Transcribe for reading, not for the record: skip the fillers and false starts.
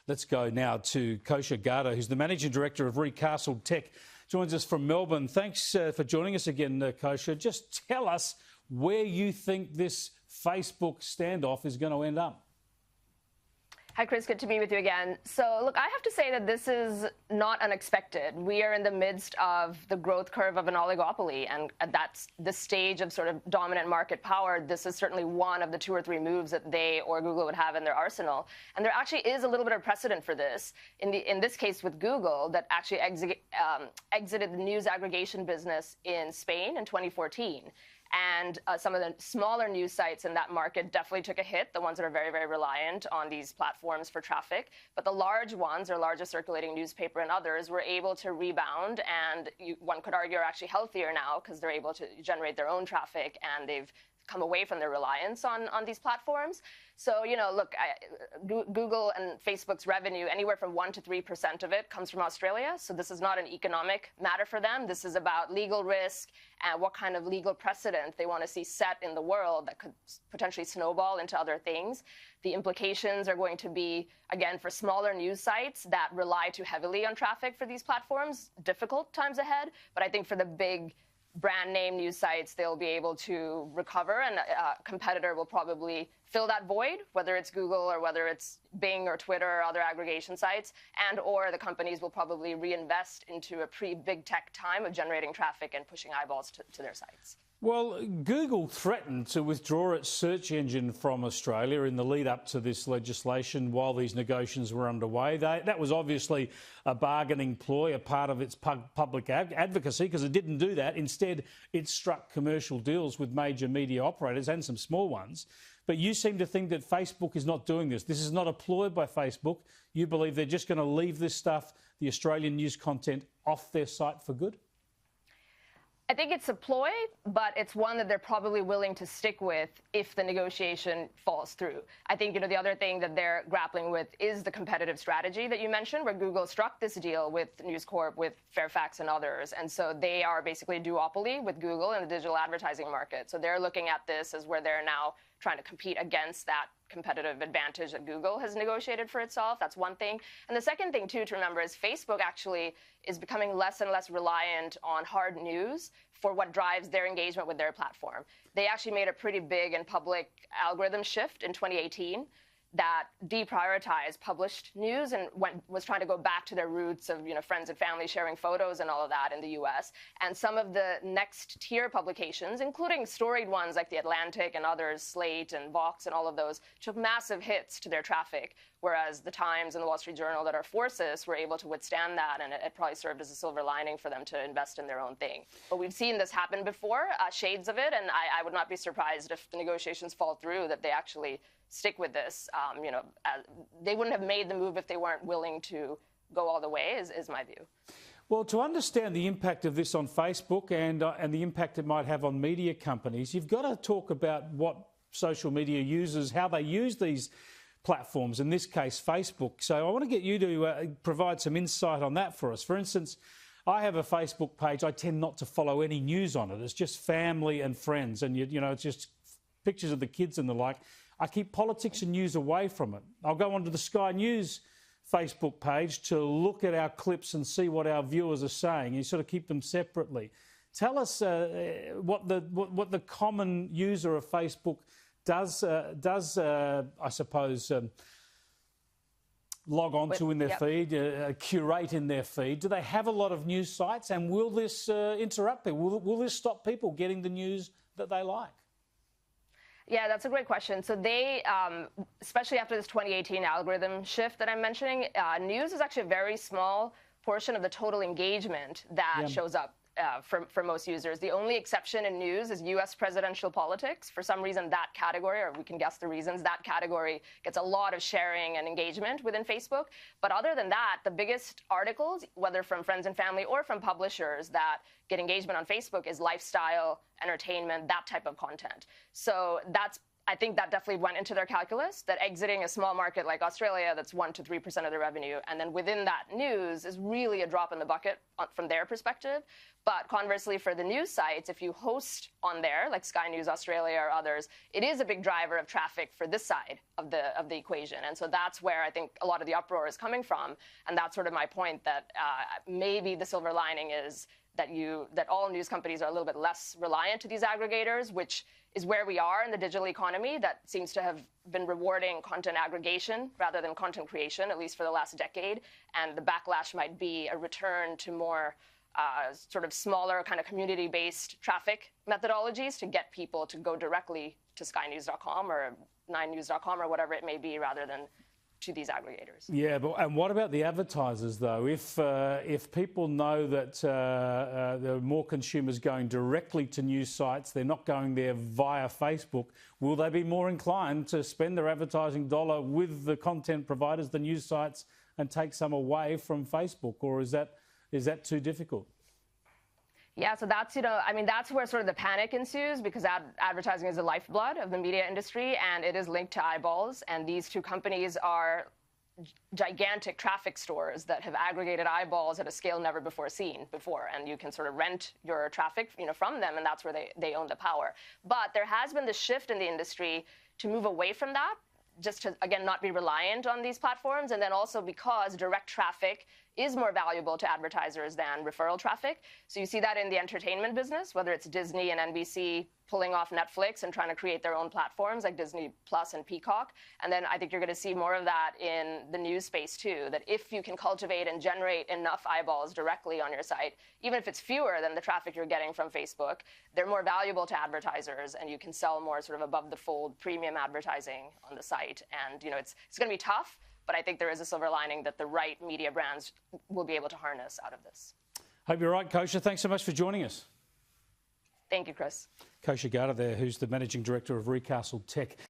Let's go now to Kosha Gada, who's the Managing Director of Recastle Tech. Joins us from Melbourne. Thanks for joining us again, Kosha. Just tell us where you think this Facebook standoff is going to end up. Hi, Chris. Good to be with you again. So, look, I have to say that this is not unexpected. We are in the midst of the growth curve of an oligopoly, and that's the stage of sort of dominant market power. This is certainly one of the 2 or 3 moves that they or Google would have in their arsenal. And there actually is a little bit of precedent for this. In this case with Google, that actually exited the news aggregation business in Spain in 2014. And some of the smaller news sites in that market definitely took a hit, the ones that are very, very reliant on these platforms for traffic. But the large ones, their largest circulating newspaper and others, were able to rebound. And one could argue are actually healthier now because they're able to generate their own traffic and they've come away from their reliance on these platforms. So, you know, look, Google and Facebook's revenue, anywhere from 1% to 3% of it comes from Australia. So this is not an economic matter for them. This is about legal risk and what kind of legal precedent they want to see set in the world that could potentially snowball into other things. The implications are going to be, again, for smaller news sites that rely too heavily on traffic for these platforms, difficult times ahead. But I think for the big brand name news sites, they'll be able to recover, and a competitor will probably fill that void, whether it's Google or whether it's Bing or Twitter or other aggregation sites, and or the companies will probably reinvest into a pre-big tech time of generating traffic and pushing eyeballs to their sites. Well, Google threatened to withdraw its search engine from Australia in the lead up to this legislation while these negotiations were underway. That was obviously a bargaining ploy, a part of its public advocacy, because it didn't do that. Instead, it struck commercial deals with major media operators and some small ones. But you seem to think that Facebook is not doing this. This is not a ploy by Facebook. You believe they're just going to leave this stuff, the Australian news content, off their site for good? I think it's a ploy, but it's one that they're probably willing to stick with if the negotiation falls through. I think, the other thing that they're grappling with is the competitive strategy that you mentioned, where Google struck this deal with News Corp, with Fairfax and others. And so they are basically a duopoly with Google in the digital advertising market. So they're looking at this as where they're now trying to compete against that competitive advantage that Google has negotiated for itself. That's one thing. And the second thing, too, to remember is Facebook actually is becoming less and less reliant on hard news for what drives their engagement with their platform. They actually made a pretty big and public algorithm shift in 2018 that deprioritized published news and was trying to go back to their roots of friends and family sharing photos and all of that in the US. And some of the next tier publications, including storied ones like The Atlantic and others, Slate and Vox and all of those, took massive hits to their traffic, whereas the Times and the Wall Street Journal that are forces were able to withstand that, and it probably served as a silver lining for them to invest in their own thing. But we've seen this happen before, shades of it, and I would not be surprised if the negotiations fall through that they actually stick with this. They wouldn't have made the move if they weren't willing to go all the way, is my view. Well, to understand the impact of this on Facebook and the impact it might have on media companies, you've got to talk about what social media users, how they use these platforms, in this case, Facebook. So I want to get you to provide some insight on that for us. For instance, I have a Facebook page. I tend not to follow any news on it. It's just family and friends, and it's just pictures of the kids and the like. I keep politics and news away from it. I'll go onto the Sky News Facebook page to look at our clips and see what our viewers are saying. You sort of keep them separately. Tell us what the common user of Facebook does I suppose, log on to in their feed, curate in their feed. Do they have a lot of news sites? And will this interrupt people? Will this stop people getting the news that they like? Yeah, that's a great question. So they, especially after this 2018 algorithm shift that I'm mentioning, news is actually a very small portion of the total engagement that shows up for most users. The only exception in news is U.S. presidential politics. For some reason, that category, or we can guess the reasons, that category gets a lot of sharing and engagement within Facebook. But other than that, the biggest articles, whether from friends and family or from publishers that get engagement on Facebook, is lifestyle, entertainment, that type of content. So I think that definitely went into their calculus, that exiting a small market like Australia that's 1% to 3% of their revenue, and then within that news is really a drop in the bucket from their perspective. But conversely, for the news sites, if you host on there, like Sky News Australia or others, it is a big driver of traffic for this side of the equation. And so that's where I think a lot of the uproar is coming from. And that's sort of my point, that maybe the silver lining is that all news companies are a little bit less reliant to these aggregators, which is where we are in the digital economy that seems to have been rewarding content aggregation rather than content creation, at least for the last decade. And the backlash might be a return to more sort of smaller kind of community-based traffic methodologies to get people to go directly to skynews.com or 9news.com or whatever it may be, rather than to these aggregators. Yeah, and what about the advertisers, though? If people know that there are more consumers going directly to news sites, they're not going there via Facebook, will they be more inclined to spend their advertising dollar with the content providers, the news sites, and take some away from Facebook? Or is that too difficult? Yeah, so that's, that's where sort of the panic ensues, because advertising is the lifeblood of the media industry, and it is linked to eyeballs. And these two companies are gigantic traffic stores that have aggregated eyeballs at a scale never before seen before. And you can sort of rent your traffic, from them, and that's where they own the power. But there has been this shift in the industry to move away from that, just to, again, not be reliant on these platforms. And then also because direct traffic is more valuable to advertisers than referral traffic. So you see that in the entertainment business, whether it's Disney and NBC pulling off Netflix and trying to create their own platforms like Disney Plus and Peacock. And then I think you're going to see more of that in the news space too, that if you can cultivate and generate enough eyeballs directly on your site, even if it's fewer than the traffic you're getting from Facebook, they're more valuable to advertisers, and you can sell more sort of above the fold premium advertising on the site. And it's going to be tough, but I think there is a silver lining that the right media brands will be able to harness out of this. Hope you're right, Kosha. Thanks so much for joining us. Thank you, Chris. Kosha Gada there, who's the Managing Director of Recastle Tech.